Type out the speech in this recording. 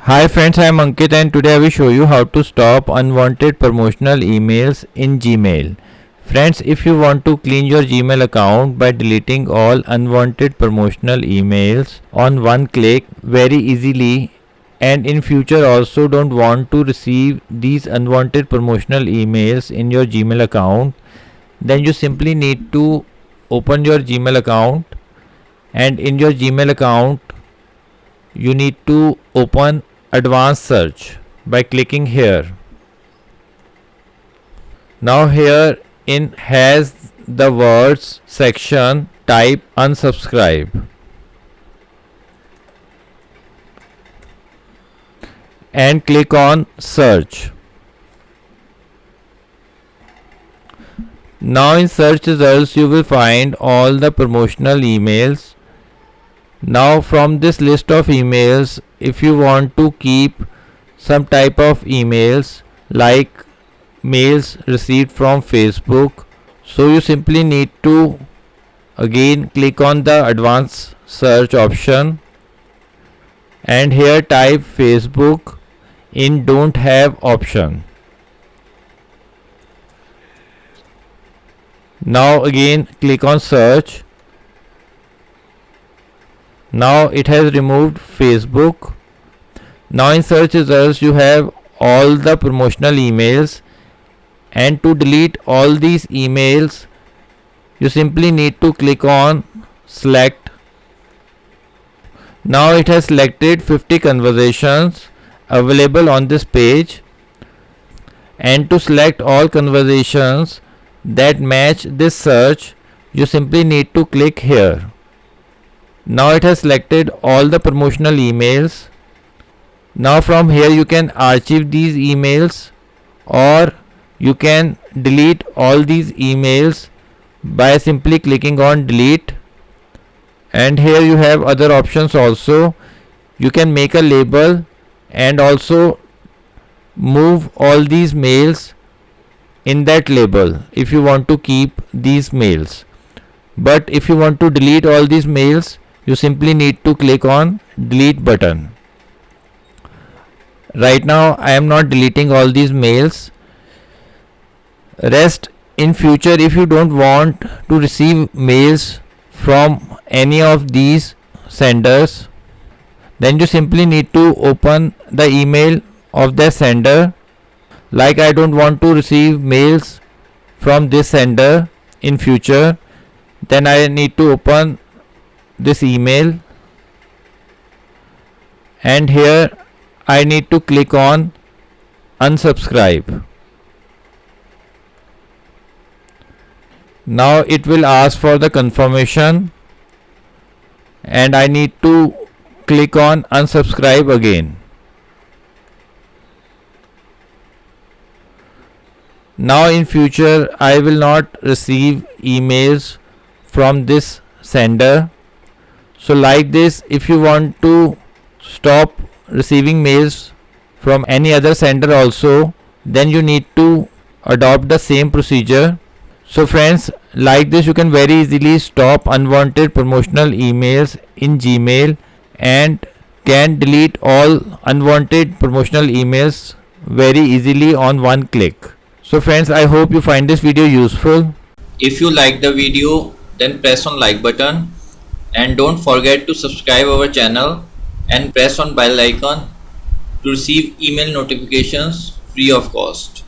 Hi friends, I am Ankit and today I will show you how to stop unwanted promotional emails in Gmail. Friends, if you want to clean your Gmail account by deleting all unwanted promotional emails on one click very easily, and in future also don't want to receive these unwanted promotional emails in your Gmail account, then you simply need to open your Gmail account, and in your Gmail account you need to open advanced search by clicking here. Now here in has the words section, type unsubscribe and click on search. Now in search results you will find all the promotional emails. Now from this list of emails, if you want to keep some type of emails like mails received from Facebook, so you simply need to again click on the advanced search option and here type Facebook in don't have option. Now again click on search. Now it has removed Facebook. Now in search results you have all the promotional emails, and to delete all these emails you simply need to click on select. Now it has selected 50 conversations available on this page, and to select all conversations that match this search you simply need to click here. Now it has selected all the promotional emails. Now from here you can archive these emails or you can delete all these emails by simply clicking on delete. And here you have other options also. You can make a label and also move all these mails in that label if you want to keep these mails. But if you want to delete all these mails, you simply need to click on delete button. Right now I am not deleting all these mails. Rest in future, if you don't want to receive mails from any of these senders, then you simply need to open the email of the sender. Like I don't want to receive mails from this sender in future, then I need to open this email and here I need to click on unsubscribe. Now it will ask for the confirmation and I need to click on unsubscribe again. Now in future I will not receive emails from this sender. So like this, if you want to stop receiving mails from any other sender also, then you need to adopt the same procedure. So friends, like this you can very easily stop unwanted promotional emails in Gmail and can delete all unwanted promotional emails very easily on one click. So friends, I hope you find this video useful. If you like the video, then press on like button and don't forget to subscribe our channel and press on bell icon to receive email notifications free of cost.